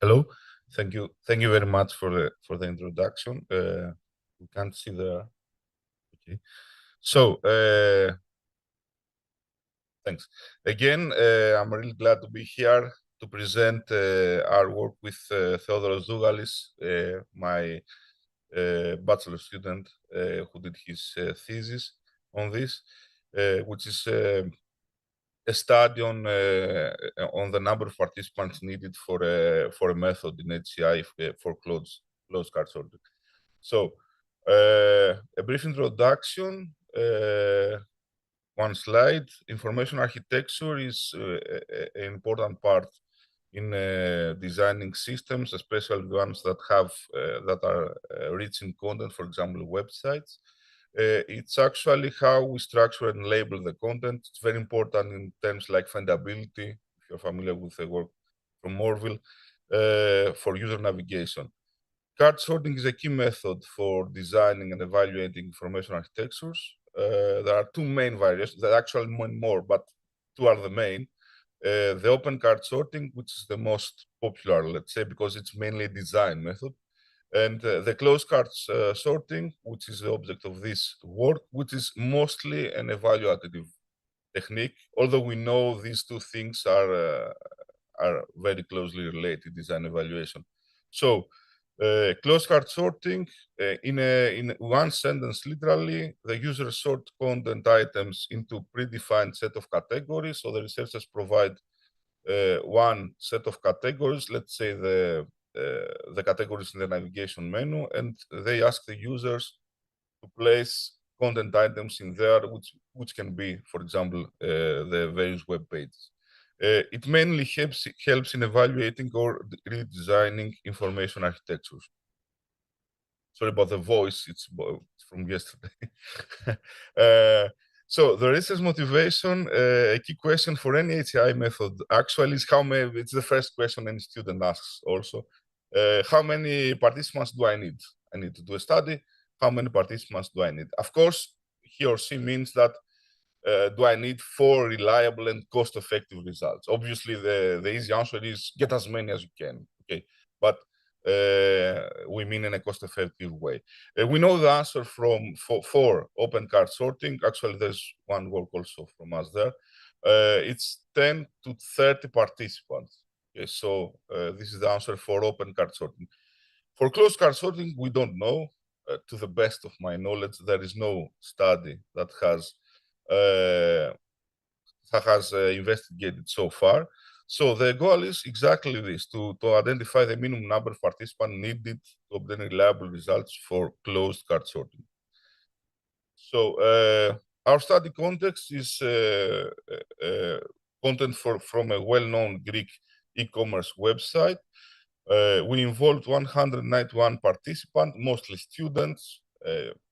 Hello, thank you very much for the introduction. We can't see the. Okay, so thanks again. I'm really glad to be here to present our work with Theodoros Dougalis, my bachelor student who did his thesis on this, which is a study on the number of participants needed for a method in HCI for closed card sorting. So a brief introduction. One slide. Information architecture is an important part in designing systems, especially ones that have that are rich in content, for example, websites. It's actually how we structure and label the content. It's very important in terms like findability, if you're familiar with the work from Morville, for user navigation. Card sorting is a key method for designing and evaluating information architectures. There are two main variations. There are actually more, but two are the main. The open card sorting, which is the most popular, let's say, because it's mainly a design method, and the closed cards sorting, which is the object of this work, which is mostly an evaluative technique, although we know these two things are very closely related, design evaluation. So closed card sorting, in one sentence, literally, the user sort content items into predefined set of categories. So the researchers provide one set of categories, let's say the categories in the navigation menu, and they ask the users to place content items in there, which can be, for example, the various web pages. It mainly helps in evaluating or redesigning information architectures. Sorry about the voice, it's from yesterday. So the research motivation, a key question for any HCI method actually is how many, it's the first question any student asks also, how many participants do I need? I need to do a study, how many participants do I need? Of course, he or she means that do I need 4 reliable and cost-effective results? Obviously, the easy answer is get as many as you can, okay? But we mean in a cost-effective way. We know the answer for open card sorting. Actually, there's one work also from us there. It's 10 to 30 participants. Okay, so this is the answer for open card sorting. For closed card sorting, we don't know. To the best of my knowledge, there is no study that has investigated so far. So the goal is exactly this, to identify the minimum number of participants needed to obtain reliable results for closed card sorting. So our study context is content from a well-known Greek e-commerce website. We involved 191 participants, mostly students.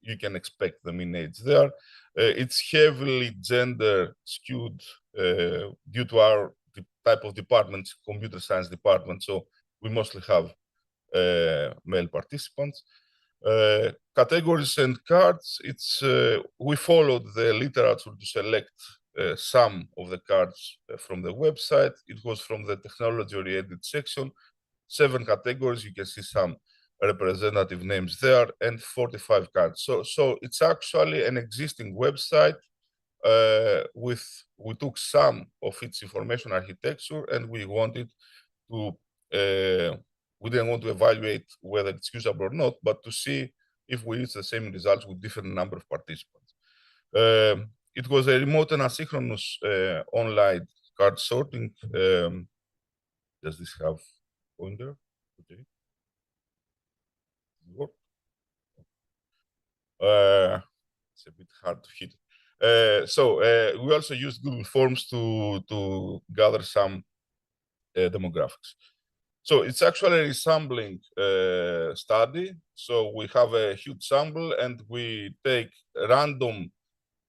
You can expect the mean age there. It's heavily gender skewed due to our type of departments, computer science department. So we mostly have male participants. Categories and cards, it's we followed the literature to select some of the cards from the website. It was from the technology-oriented section. 7 categories, you can see some representative names there, and 45 cards. So it's actually an existing website we took some of its information architecture and we wanted to we didn't want to evaluate whether it's usable or not, but to see if we reach the same results with different number of participants. It was a remote and asynchronous online card sorting. Does this have pointer? Okay. It's a bit hard to hit. So we also used Google Forms to gather some demographics. So it's actually a sampling study. So we have a huge sample and we take random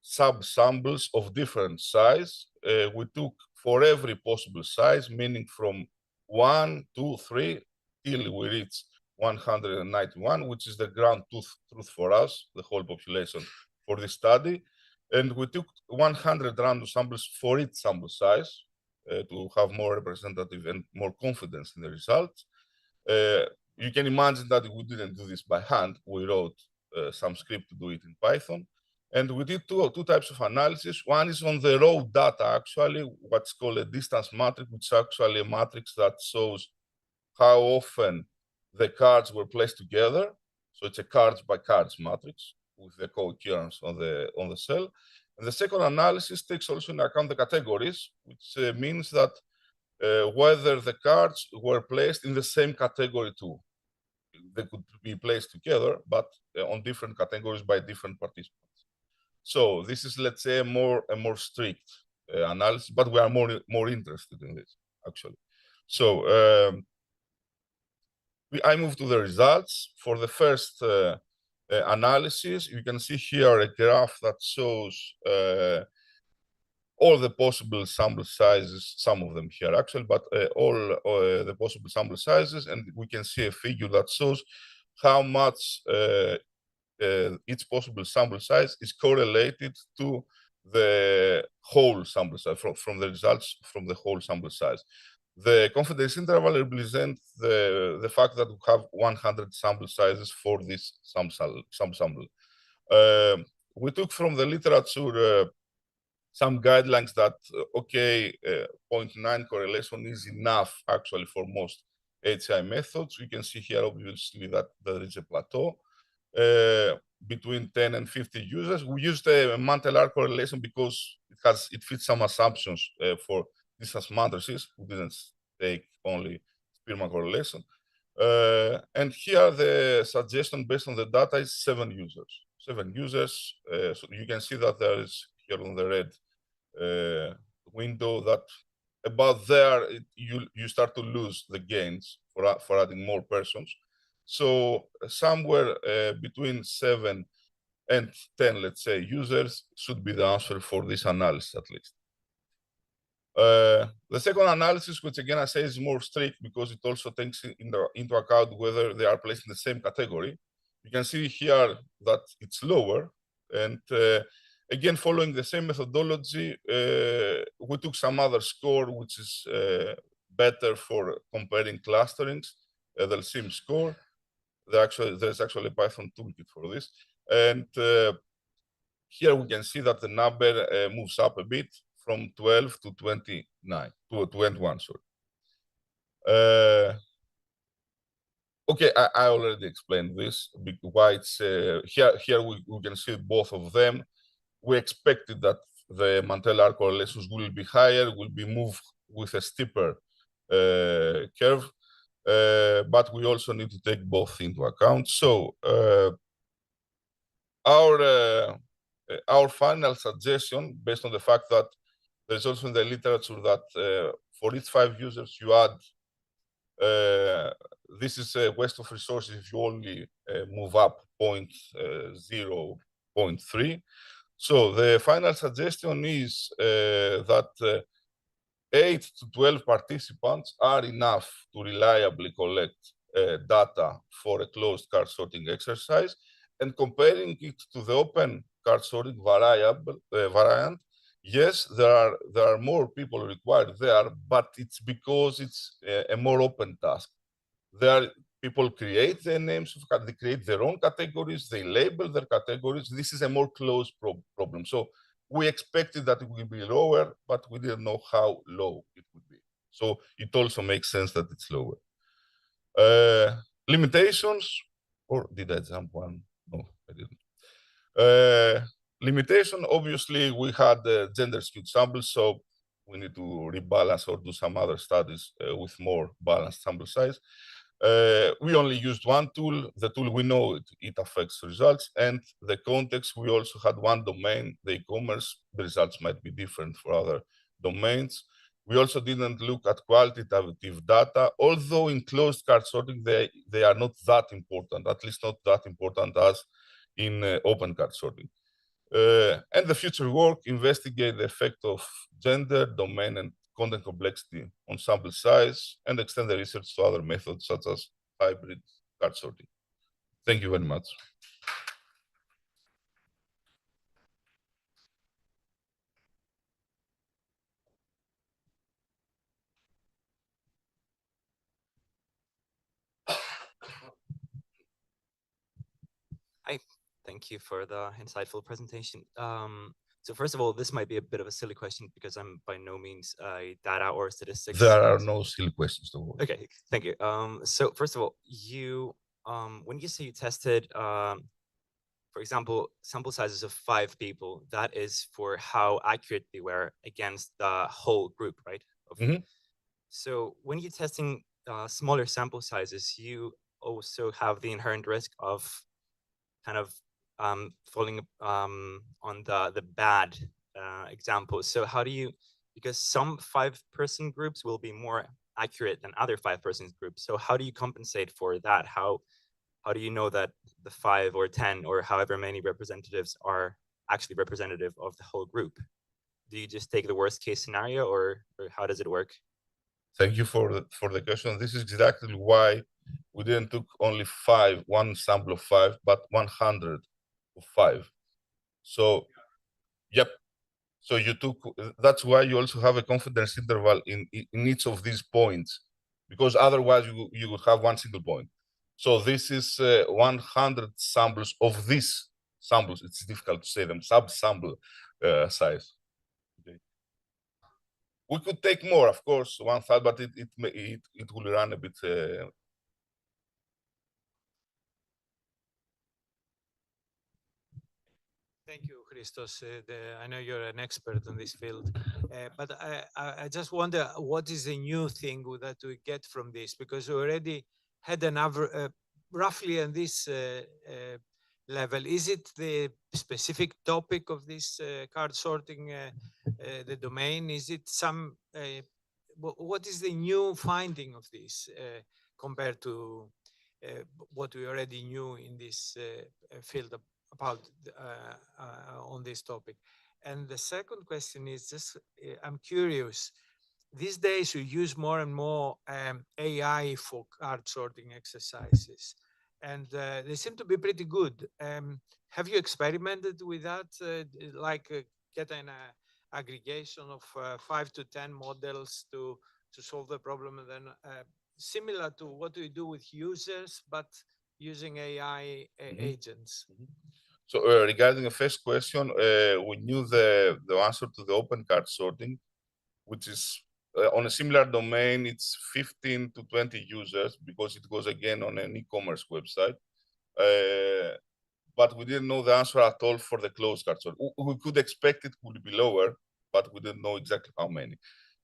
sub-samples of different size. We took for every possible size, meaning from 1, 2, 3, till we reach 191, which is the ground truth for us, the whole population, for this study. And we took 100 random samples for each sample size to have more representative and more confidence in the results. You can imagine that we didn't do this by hand. We wrote some script to do it in Python. And we did two types of analysis. One is on the raw data, actually, what's called a distance matrix, which is actually a matrix that shows how often the cards were placed together. So it's a cards by cards matrix with the co-occurrence on the cell. And the second analysis takes also into account the categories, which means that whether the cards were placed in the same category too. They could be placed together, but on different categories by different participants. So this is, let's say, a more strict analysis, but we are more interested in this actually. So I move to the results for the first analysis. You can see here a graph that shows all the possible sample sizes, some of them here actually, but all the possible sample sizes, and we can see a figure that shows how much each possible sample size is correlated to the whole sample size, from the results from the whole sample size. The confidence interval represents the fact that we have 100 sample sizes for this sample. We took from the literature some guidelines that, 0.9 correlation is enough actually for most HI methods. You can see here, obviously, that there is a plateau. Between 10 and 50 users. We used a mantle-R correlation because it fits some assumptions for distance matrices. We didn't take only Spearman correlation. And here the suggestion based on the data is 7 users. 7 users. So you can see that there is here on the red window that about there you start to lose the gains for adding more persons. So somewhere between 7 and 10, let's say, users should be the answer for this analysis, at least. The second analysis, which again I say is more strict because it also takes into account whether they are placed in the same category. You can see here that it's lower. And again, following the same methodology, we took some other score, which is better for comparing clusterings, the SIM score. There's actually a Python toolkit for this. And here we can see that the number moves up a bit from 12 to 29, to 21, sorry. Okay, I already explained this, why it's here we can see both of them. We expected that the Mantel-R correlations will be higher, will be moved with a steeper curve. But we also need to take both into account. So our final suggestion, based on the fact that there's also in the literature that for each 5 users you add, this is a waste of resources if you only move up 0.0, 0.3. So the final suggestion is that 8 to 12 participants are enough to reliably collect data for a closed card sorting exercise, and comparing it to the open card sorting variant, yes, there are more people required there, but it's because it's a more open task. There, people create their names, they create their own categories, they label their categories. This is a more closed problem. So we expected that it would be lower, but we didn't know how low it would be. So it also makes sense that it's lower. Limitations, or did I jump one? No, I didn't. Limitation, obviously, we had gender skewed samples, so we need to rebalance or do some other studies with more balanced sample size. We only used one tool. The tool, we know it affects results, and the context, we also had one domain, the e-commerce. The results might be different for other domains. We also didn't look at qualitative data, although in closed card sorting, they are not that important, at least not that important as in open card sorting. And the future work, investigate the effect of gender, domain, and content complexity on sample size, and extend the research to other methods such as hybrid card sorting. Thank you very much. Thank you for the insightful presentation. So first of all, this might be a bit of a silly question because I'm by no means a data or statistics. There are no silly questions to worry. Okay, thank you. So first of all, when you say you tested, for example, sample sizes of 5 people, that is for how accurate they were against the whole group, right? So when you're testing smaller sample sizes, you also have the inherent risk of kind of falling on the bad examples. So how do you, because some 5-person groups will be more accurate than other 5-person groups. So how do you compensate for that? How do you know that the 5 or 10 or however many representatives are actually representative of the whole group? Do you just take the worst case scenario, or how does it work? Thank you for the question. This is exactly why we didn't took only 5, one sample of 5, but 100 of 5. So, yep. So you took. That's why you also have a confidence interval in each of these points, because otherwise you would have one single point. So this is 100 samples of these samples. It's difficult to say them. Sub-sample size. Okay. We could take more, of course, 1,000, but it will run a bit. Thank you, Christos. I know you're an expert in this field, but I just wonder what is the new thing that we get from this, because we already had an average, roughly on this level. Is it the specific topic of this card sorting, the domain? Is it some? What is the new finding of this compared to what we already knew in this field about on this topic? And the second question is just, I'm curious. These days we use more and more AI for card sorting exercises, and they seem to be pretty good. Have you experimented with that, like get an aggregation of 5 to 10 models to solve the problem, and then similar to what we do with users, but using AI agents? So regarding the first question, we knew the answer to the open card sorting, which is on a similar domain. It's 15 to 20 users because it goes again on an e-commerce website. But we didn't know the answer at all for the closed card sorting. We could expect it would be lower, but we didn't know exactly how many.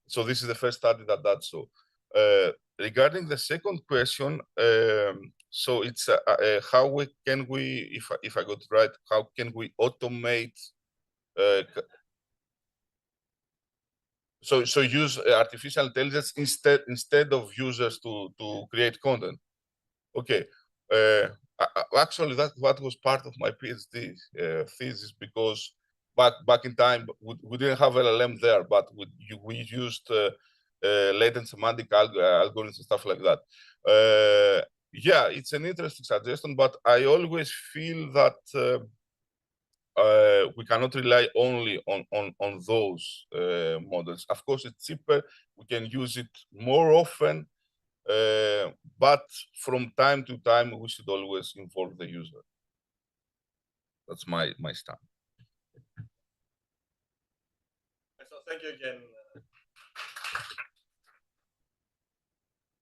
So this is the first study that does so. Regarding the second question, so it's how can we, if I got it right, how can we automate? So use artificial intelligence instead of users to create content. Okay. Actually, that's what was part of my PhD thesis, because back in time we didn't have LLM there, but we used latent semantic algorithms and stuff like that. Yeah, it's an interesting suggestion, but I always feel that we cannot rely only on those models. Of course, it's cheaper. We can use it more often. But from time to time, we should always involve the user. That's my stand. So thank you again.